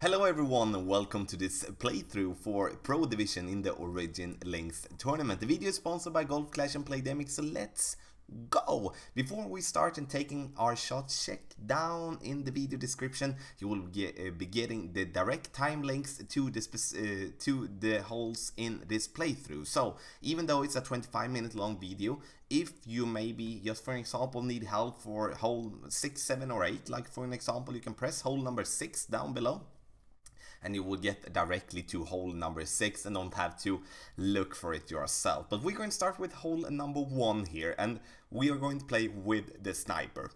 Hello everyone and welcome to this playthrough for Pro Division in the Origin Links tournament. The video is sponsored by Golf Clash and Playdemic, so let's go! Before we start and taking our shot, check down in the video description. You will be getting the direct time links to the holes in this playthrough. So even though it's a 25-minute long video, if you maybe, just for an example, need help for hole 6, 7 or 8, like for an example, you can press hole number 6 down below and you will get directly to hole number 6 and don't have to look for it yourself. But we're going to start with hole number 1 here, and we are going to play with the sniper.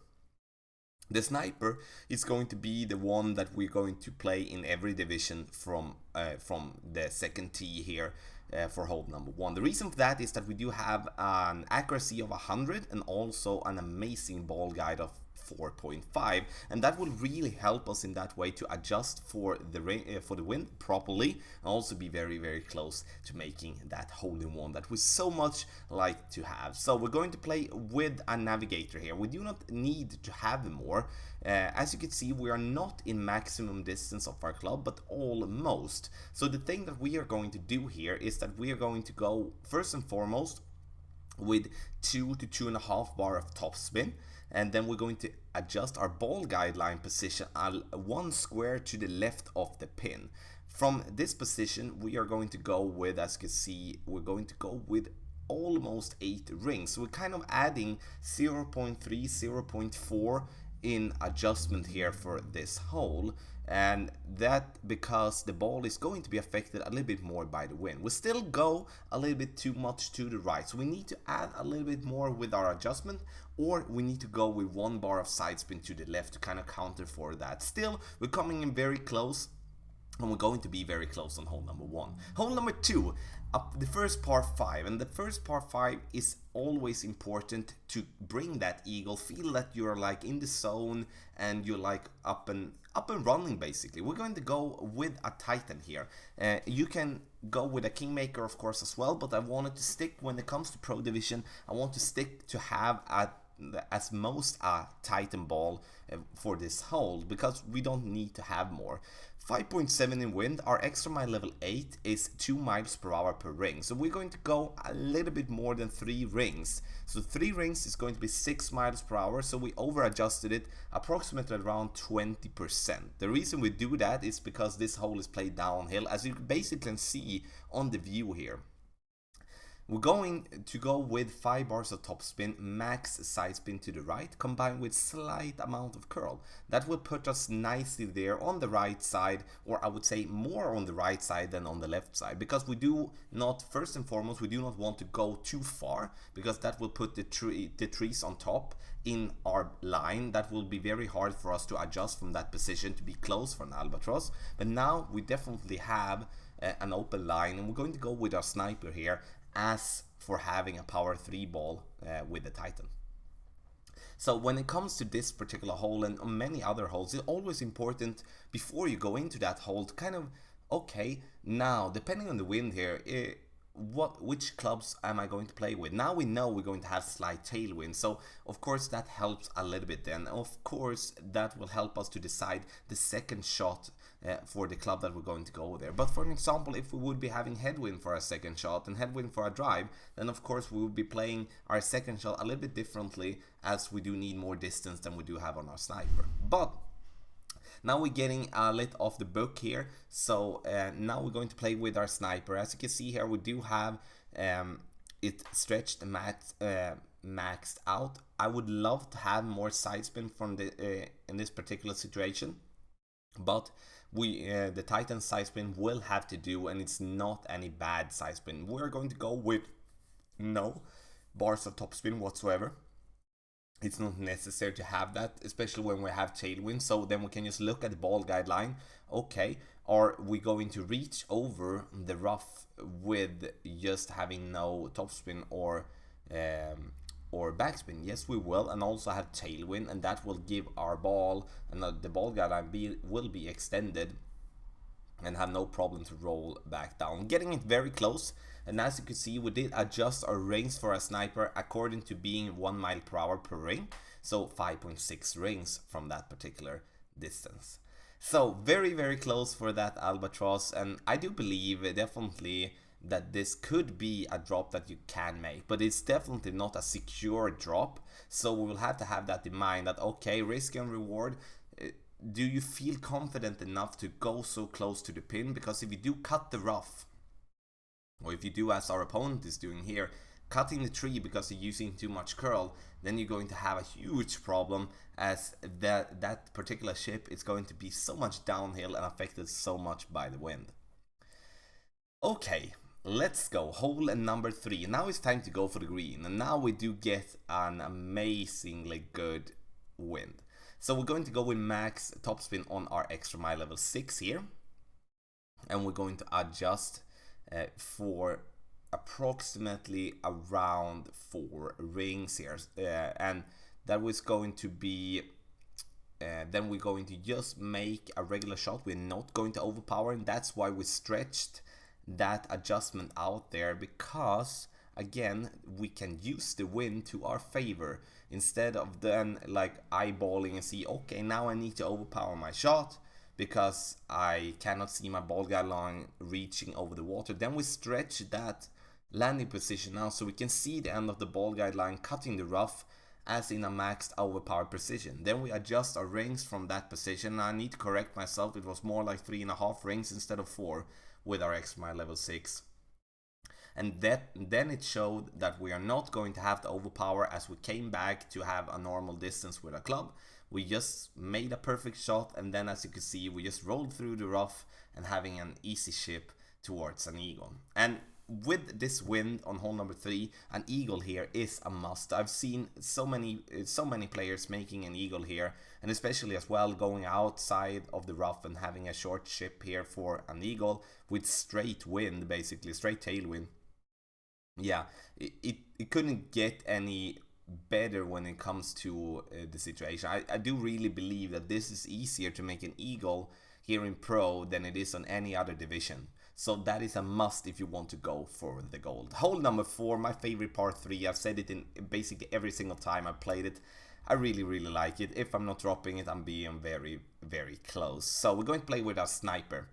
The sniper is going to be the one that we're going to play in every division from the second tee here for hole number 1. The reason for that is that we do have an accuracy of 100 and also an amazing ball guide of 4.5, and that will really help us in that way to adjust for the wind properly and also be very close to making that hole-in-one that we so much like to have. So we're going to play with a navigator here. We do not need to have more. As you can see, we are not in maximum distance of our club, but almost. So the thing that we are going to do here is that we are going to go first and foremost with 2 to 2.5 bar of topspin, and then we're going to adjust our ball guideline position 1 square to the left of the pin. From this position we are going to go with, as you can see, we're going to go with almost 8 rings. So we're kind of adding 0.3, 0.4 in adjustment here for this hole, and that because the ball is going to be affected a little bit more by the wind. We still go a little bit too much to the right, so we need to add a little bit more with our adjustment, or we need to go with 1 bar of side spin to the left to kind of counter for that. Still, we're coming in very close, and we're going to be very close on hole number 1. Hole number 2, the first par 5, and the first par 5 is always important to bring that eagle, feel that you're like in the zone and you're like up and running basically. We're going to go with a Titan here. You can go with a Kingmaker of course as well, but I wanted to stick, when it comes to Pro Division, I want to stick to have as most a Titan ball for this hole, because we don't need to have more. 5.7 in wind, our extra mile level 8 is 2 miles per hour per ring, so we're going to go a little bit more than 3 rings. So 3 rings is going to be 6 miles per hour, so we over adjusted it approximately around 20%. The reason we do that is because this hole is played downhill, as you basically can see on the view here. We're going to go with 5 bars of topspin, max side spin to the right, combined with slight amount of curl. That will put us nicely there on the right side, or I would say more on the right side than on the left side, because we do not, first and foremost, we do not want to go too far, because that will put the trees on top in our line. That will be very hard for us to adjust from that position to be close for an albatross. But now we definitely have an open line, and we're going to go with our sniper here as for having a power 3 ball with the Titan. So when it comes to this particular hole and many other holes, it's always important before you go into that hole to kind of, okay, now depending on the wind here, which clubs am I going to play with? Now we know we're going to have slight tailwind, so of course that helps a little bit. Then of course that will help us to decide the second shot for the club that we're going to go there. But for an example, if we would be having headwind for our second shot and headwind for our drive, then of course we would be playing our second shot a little bit differently, as we do need more distance than we do have on our sniper. But now we're getting a lit off the book here, so now we're going to play with our sniper. As you can see here, we do have it stretched and maxed out. I would love to have more side spin from the in this particular situation, but the Titan side spin will have to do, and it's not any bad side spin. We're going to go with no bars of topspin whatsoever. It's not necessary to have that, especially when we have tailwind, so then we can just look at the ball guideline. Okay, are we going to reach over the rough with just having no topspin or backspin? Yes, we will, and also have tailwind, and that will give our ball, and the ball guideline will be extended and have no problem to roll back down. Getting it very close, and as you can see, we did adjust our rings for a sniper according to being 1 mile per hour per ring, so 5.6 rings from that particular distance. So very, very close for that albatross, and I do believe definitely that this could be a drop that you can make, but it's definitely not a secure drop. So we will have to have that in mind, that okay, risk and reward. Do you feel confident enough to go so close to the pin? Because if you do cut the rough, or if you do as our opponent is doing here, cutting the tree because you're using too much curl, then you're going to have a huge problem, as that particular ship is going to be so much downhill and affected so much by the wind. Okay, let's go. Hole number 3. Now it's time to go for the green, and now we do get an amazingly good wind. So we're going to go with max topspin on our extra mile level 6 here, and we're going to adjust for approximately around 4 rings here, and that was going to be then we're going to just make a regular shot. We're not going to overpower, and that's why we stretched that adjustment out there, because again we can use the wind to our favor instead of then like eyeballing and see, okay, now I need to overpower my shot because I cannot see my ball guide line reaching over the water. Then we stretch that landing position now so we can see the end of the ball guide line cutting the rough as in a maxed overpowered position. Then we adjust our rings from that position. I need to correct myself, it was more like 3.5 rings instead of 4 with our extra mile level 6. And then it showed that we are not going to have to overpower, as we came back to have a normal distance with a club. We just made a perfect shot, and then as you can see, we just rolled through the rough and having an easy ship towards an eagle. And with this wind on hole number 3, an eagle here is a must. I've seen so many players making an eagle here, and especially as well going outside of the rough and having a short ship here for an eagle with straight wind, basically straight tailwind. Yeah, it couldn't get any better when it comes to the situation. I do really believe that this is easier to make an eagle here in pro than it is on any other division. So that is a must if you want to go for the gold. Hole number 4, my favorite par 3. I've said it in basically every single time I played it. I really, really like it. If I'm not dropping it, I'm being very, very close. So we're going to play with our sniper.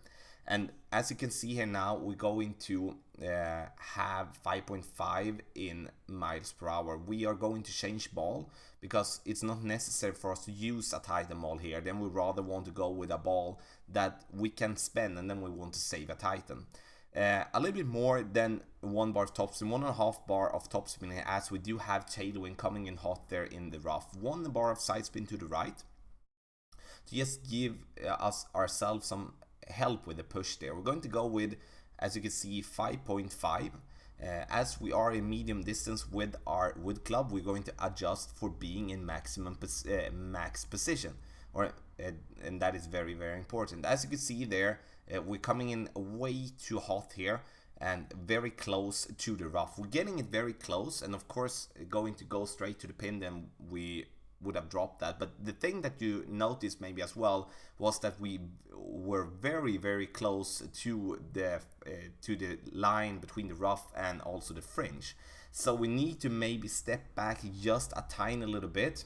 And as you can see here now, we're going to have 5.5 in miles per hour. We are going to change ball because it's not necessary for us to use a Titan ball here. Then we rather want to go with a ball that we can spend, and then we want to save a Titan. A little bit more than 1 bar of topspin, 1.5 bar of topspin here, as we do have tailwind coming in hot there in the rough. 1 bar of side spin to the right to just give ourselves some help with the push there. We're going to go with, as you can see, 5.5. As we are in medium distance with our wood club, we're going to adjust for being in maximum max position, and that is very, very important. As you can see there, we're coming in way too hot here and very close to the rough. We're getting it very close, and of course going to go straight to the pin, then we would have dropped that. But the thing that you noticed maybe as well was that we were very, very close to the line between the rough and also the fringe. So we need to maybe step back just a tiny little bit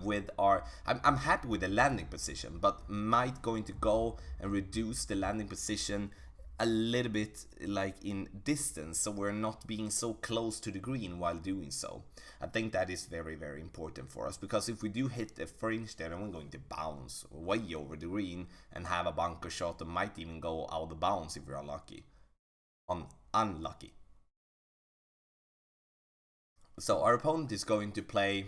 with our... I'm happy with the landing position, but might going to go and reduce the landing position a little bit, like in distance, so we're not being so close to the green while doing so. I think that is very, very important for us, because if we do hit the fringe there, then we're going to bounce way over the green and have a bunker shot, and might even go out of bounds if we're unlucky. Unlucky. So our opponent is going to play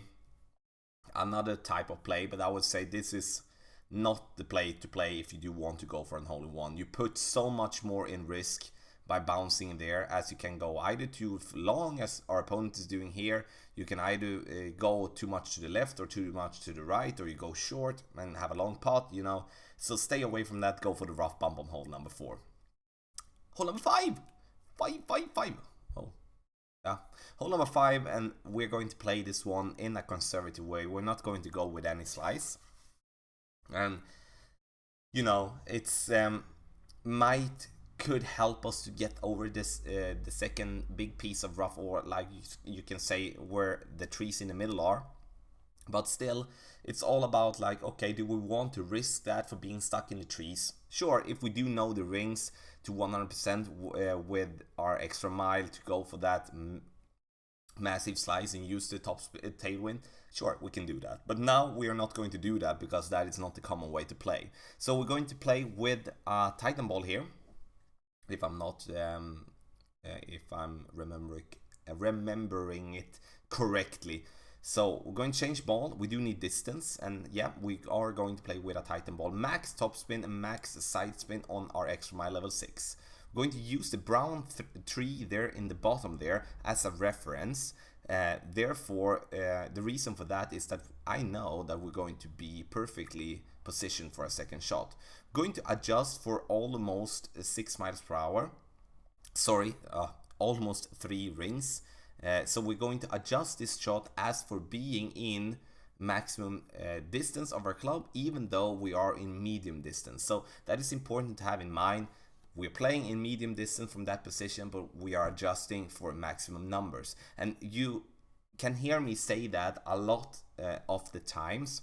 another type of play, but I would say this is not the play to play if you do want to go for an hole-in-one. You put so much more in risk by bouncing there, as you can go either too long, as our opponent is doing here. You can either go too much to the left or too much to the right, or you go short and have a long putt, you know. So stay away from that. Go for the rough bump on hole number 4. Hole number 5. 5. Oh, yeah. Hole number 5, and we're going to play this one in a conservative way. We're not going to go with any slice. And you know, it's could help us to get over this the second big piece of rough, or like you can say where the trees in the middle are. But still, it's all about like, okay, do we want to risk that for being stuck in the trees? Sure, if we do know the rings to 100% with our extra mile to go for that massive slice and use the tailwind, sure, we can do that. But now we are not going to do that because that is not the common way to play. So we're going to play with a Titan Ball here, if I'm not, if I'm remembering it correctly. So we're going to change ball. We do need distance, and yeah, we are going to play with a Titan Ball. Max topspin and max side spin on our extra mile level 6. We're going to use the brown tree there in the bottom there as a reference. Therefore, the reason for that is that I know that we're going to be perfectly positioned for a second shot. Going to adjust for almost 6 miles per hour. Sorry, almost 3 rings. So we're going to adjust this shot as for being in maximum distance of our club, even though we are in medium distance. So that is important to have in mind. We're playing in medium distance from that position, but we are adjusting for maximum numbers. And you can hear me say that a lot of the times,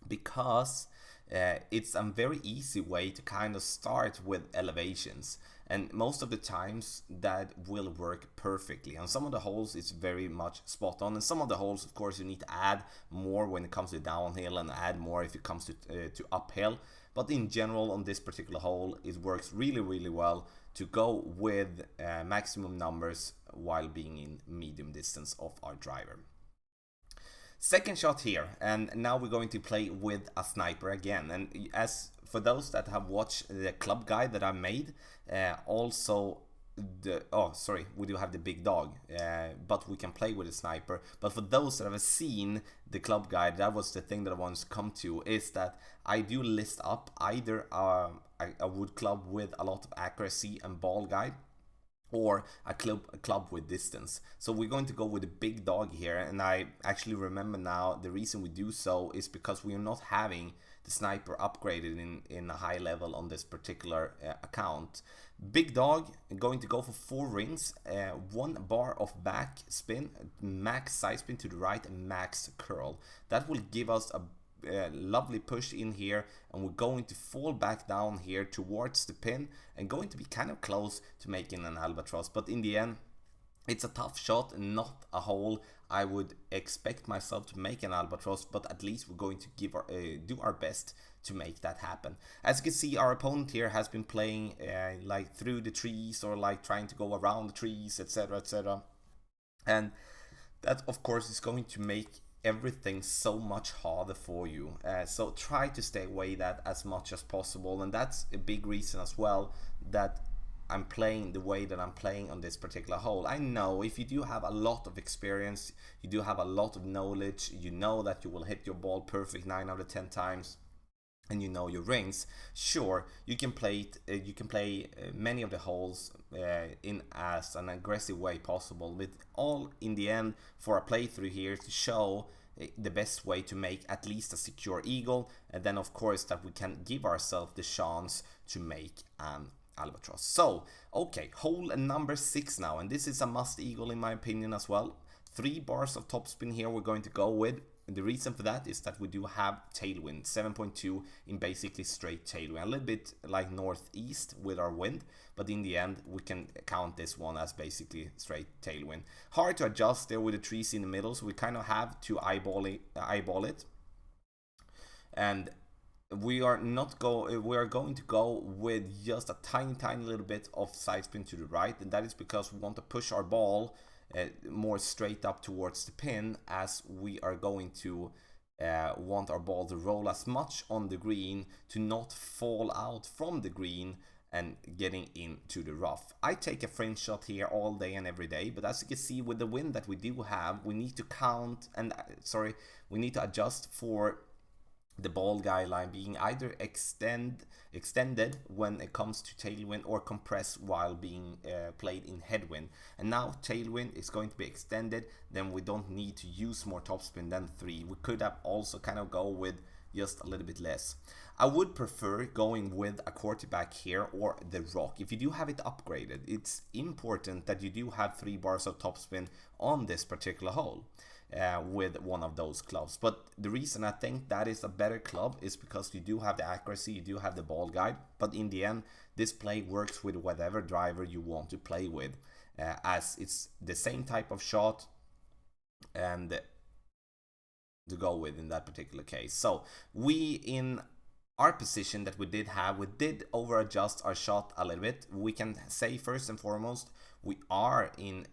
because it's a very easy way to kind of start with elevations, and most of the times that will work perfectly. On some of the holes it's very much spot on, and some of the holes of course you need to add more when it comes to downhill and add more if it comes to uphill. But in general, on this particular hole, it works really well to go with maximum numbers while being in medium distance of our driver. Second shot here, and now we're going to play with a sniper again. And as for those that have watched the club guide that I made, also we do have the big dog, but we can play with a sniper. But for those that have seen the club guide, that was the thing that I wanted to come to, is that I do list up either a wood club with a lot of accuracy and ball guide, or a club with distance. So we're going to go with a big dog here, and I actually remember now the reason we do so is because we are not having the sniper upgraded in a high level on this particular account. Big dog, going to go for 4 rings, 1 bar of back spin, max side spin to the right, and max curl. That will give us a lovely push in here, and we're going to fall back down here towards the pin and going to be kind of close to making an albatross. But in the end, it's a tough shot and not a hole I would expect myself to make an albatross, but at least we're going to do our best to make that happen. As you can see, our opponent here has been playing like through the trees, or like trying to go around the trees, etc. And that of course is going to make everything so much harder for you. So try to stay away that as much as possible, and that's a big reason as well that I'm playing the way that I'm playing on this particular hole. I know if you do have a lot of experience, you do have a lot of knowledge, you know that you will hit your ball perfect 9 out of 10 times, and you know your rings, sure, you can play many of the holes in as an aggressive way possible, with all in the end for a playthrough here to show the best way to make at least a secure eagle, and then of course that we can give ourselves the chance to make an albatross. So okay, hole number 6 now, and this is a must eagle in my opinion as well. 3 bars of topspin here we're going to go with. And the reason for that is that we do have tailwind, 7.2 in basically straight tailwind, a little bit like northeast with our wind, but in the end we can count this one as basically straight tailwind. Hard to adjust there with the trees in the middle, so we kind of have to eyeball it. And we are going to go with just a tiny little bit of side spin to the right, and that is because we want to push our ball more straight up towards the pin, as we are going to want our ball to roll as much on the green to not fall out from the green and getting into the rough. I take a fringe shot here all day and every day, but as you can see with the wind that we do have, we need to we need to adjust for the ball guideline being either extended when it comes to tailwind, or compress while being played in headwind. And now tailwind is going to be extended, then we don't need to use more topspin than 3. We could have also kind of go with just a little bit less. I would prefer going with a quarterback here or the rock. If you do have it upgraded, it's important that you do have 3 bars of topspin on this particular hole. with one of those clubs. But the reason I think that is a better club is because you do have the accuracy, you do have the ball guide, but in the end this play works with whatever driver you want to play with, as it's the same type of shot and to go with in that particular case. So we, in our position that we did over adjust our shot a little bit. We can say first and foremost we are in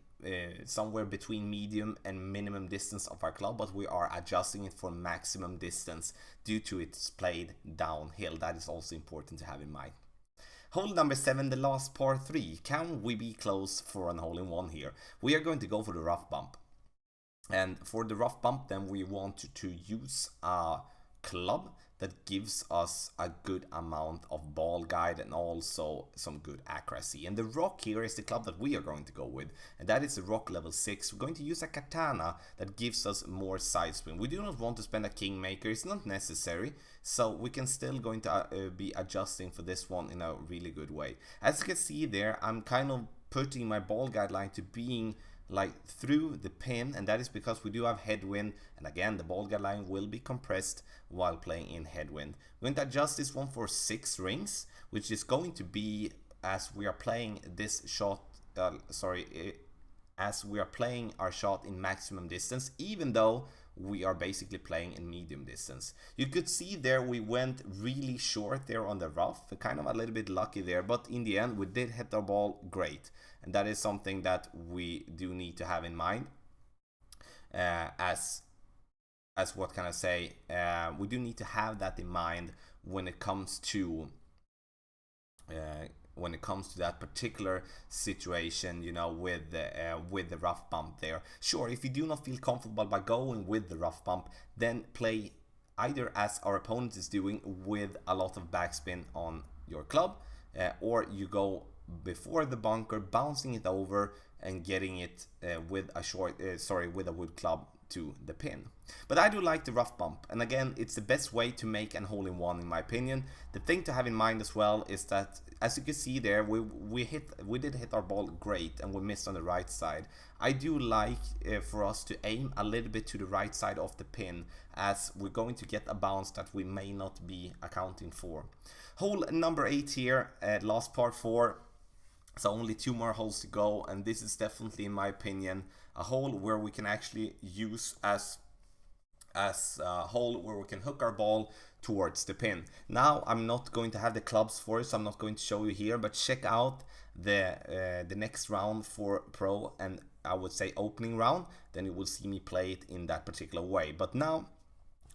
somewhere between medium and minimum distance of our club, but we are adjusting it for maximum distance due to its played downhill. That is also important to have in mind. Hole number 7, the last par 3. Can we be close for an hole-in-one here? We are going to go for the rough bump. And for the rough bump, then we want to use a club that gives us a good amount of ball guide and also some good accuracy. And the rock here is the club that we are going to go with, and that is the rock level 6. We're going to use a katana that gives us more side spin. We do not want to spend a kingmaker, it's not necessary, so we can still going to be adjusting for this one in a really good way. As you can see there, I'm kind of putting my ball guideline to being like through the pin, and that is because we do have headwind, and again the ball guideline will be compressed while playing in headwind. We're going to adjust this one for 6 rings, which is going to be, as we are playing this shot, as we are playing our shot in maximum distance, even though we are basically playing in medium distance. You could see there we went really short there on the rough, kind of a little bit lucky there, but in the end we did hit our ball great, and that is something that we do need to have in mind. As what can I say, we do need to have that in mind when it comes to that particular situation, you know, with the rough bump there. Sure, if you do not feel comfortable by going with the rough bump, then play either as our opponent is doing with a lot of backspin on your club, or you go before the bunker, bouncing it over and getting it with a wood club to the pin. But I do like the rough bump, and again it's the best way to make an hole-in-one in my opinion. The thing to have in mind as well is that, as you can see there, we did hit our ball great and we missed on the right side. I do like for us to aim a little bit to the right side of the pin, as we're going to get a bounce that we may not be accounting for. Hole number 8 here, last par 4. So only 2 more holes to go, and this is definitely, in my opinion, a hole where we can actually use as a hole where we can hook our ball towards the pin. Now I'm not going to have the clubs for it, so I'm not going to show you here, but check out the next round for pro, and I would say opening round, then you will see me play it in that particular way. But now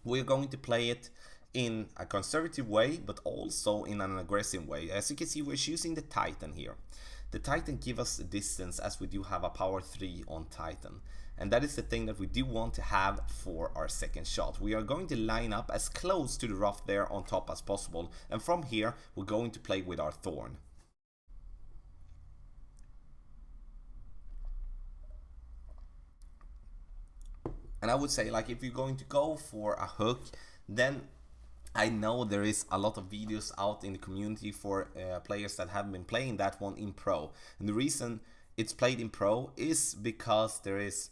we're going to play it in a conservative way, but also in an aggressive way. As you can see, we're choosing the Titan here. The Titan gives us distance, as we do have a power 3 on Titan. And that is the thing that we do want to have for our second shot. We are going to line up as close to the rough there on top as possible. And from here, we're going to play with our thorn. And I would say, like, if you're going to go for a hook, then I know there is a lot of videos out in the community for players that have been playing that one in pro. And the reason it's played in pro is because there is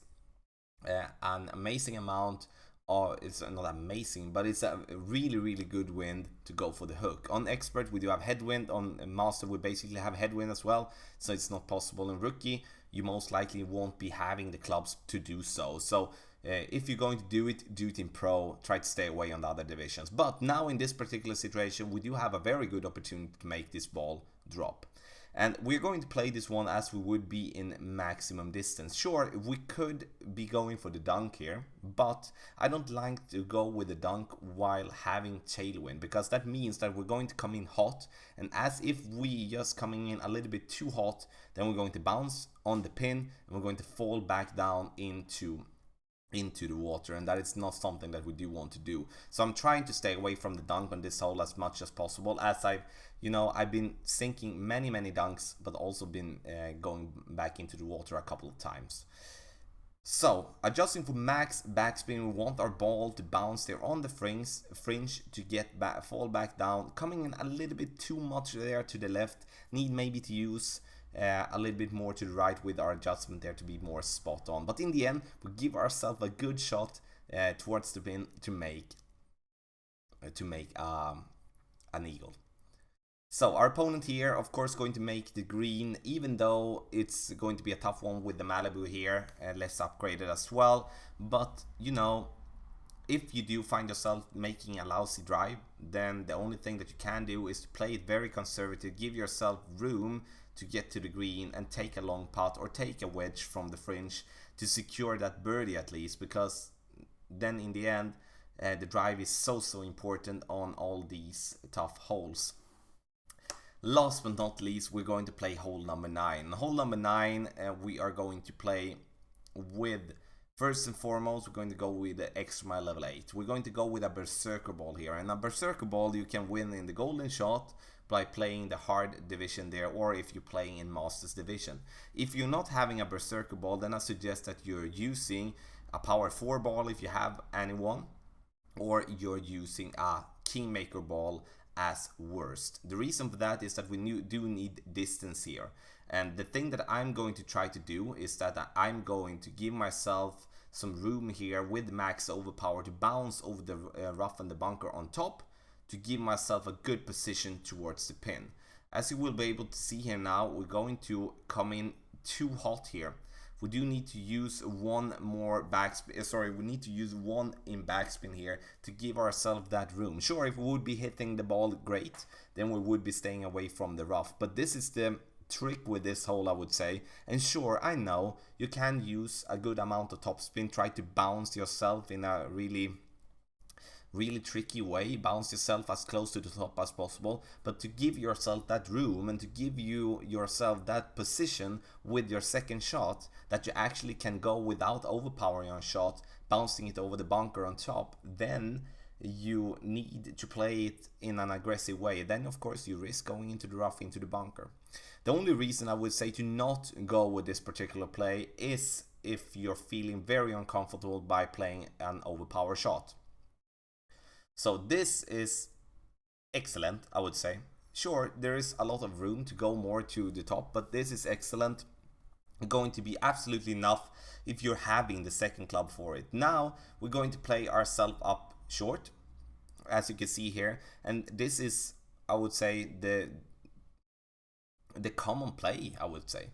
an amazing amount, or it's not amazing, but it's a really good wind to go for the hook. On expert we do have headwind, on master we basically have headwind as well, so it's not possible. In rookie you most likely won't be having the clubs to do so. So if you're going to do it in pro, try to stay away on the other divisions. But now in this particular situation we do have a very good opportunity to make this ball drop. And we're going to play this one as we would be in maximum distance. Sure, we could be going for the dunk here, but I don't like to go with the dunk while having tailwind, because that means that we're going to come in hot, and as if we just coming in a little bit too hot, then we're going to bounce on the pin and we're going to fall back down into the water, and that is not something that we do want to do. So I'm trying to stay away from the dunk on this hole as much as possible, as I've been sinking many dunks, but also been going back into the water a couple of times. So adjusting for max backspin, we want our ball to bounce there on the fringe to get back, fall back down, coming in a little bit too much there to the left. Need maybe to use a little bit more to the right with our adjustment there to be more spot on. But in the end, we give ourselves a good shot towards the pin to make an eagle. So our opponent here, of course, going to make the green, even though it's going to be a tough one with the Malibu here, less upgraded as well. But, you know, if you do find yourself making a lousy drive, then the only thing that you can do is to play it very conservative, give yourself room to get to the green and take a long putt or take a wedge from the fringe to secure that birdie at least, because then in the end, the drive is so important on all these tough holes. Last but not least, we're going to play hole number 9. Hole number 9, we are going to play with, first and foremost, we're going to go with the extra mile level 8. We're going to go with a berserker ball here, and a berserker ball you can win in the golden shot by playing the hard division there, or if you're playing in masters division. If you're not having a berserker ball, then I suggest that you're using a power 4 ball if you have anyone, or you're using a kingmaker ball as worst. The reason for that is that we do need distance here, and the thing that I'm going to try to do is that I'm going to give myself some room here with max overpower to bounce over the rough and the bunker on top to give myself a good position towards the pin. As you will be able to see here now, we're going to come in too hot here. We do need to use one more backspin, we need to use one in backspin here to give ourselves that room. Sure, if we would be hitting the ball great, then we would be staying away from the rough. But this is the trick with this hole, I would say. And sure, I know you can use a good amount of topspin, try to bounce yourself in a really tricky way, bounce yourself as close to the top as possible, but to give yourself that room and to give yourself that position with your second shot that you actually can go without overpowering your shot, bouncing it over the bunker on top, then you need to play it in an aggressive way. Then of course you risk going into the rough, into the bunker. The only reason I would say to not go with this particular play is if you're feeling very uncomfortable by playing an overpower shot. So this is excellent, I would say. Sure, there is a lot of room to go more to the top, but this is excellent. Going to be absolutely enough if you're having the second club for it. Now we're going to play ourselves up short, as you can see here, and this is, I would say, the common play, I would say.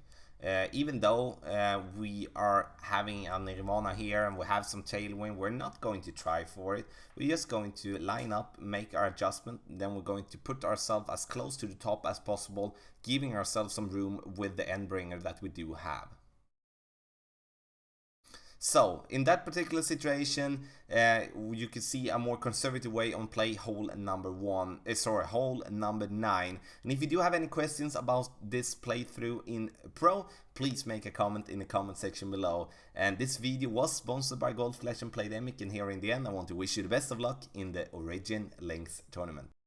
Even though we are having a Nirvana here and we have some tailwind, we're not going to try for it. We're just going to line up, make our adjustment, then we're going to put ourselves as close to the top as possible, giving ourselves some room with the endbringer that we do have. So in that particular situation, you can see a more conservative way on play hole number 9. And if you do have any questions about this playthrough in Pro, please make a comment in the comment section below. And this video was sponsored by Golf Clash and Playdemic, and here in the end I want to wish you the best of luck in the Origin Length tournament.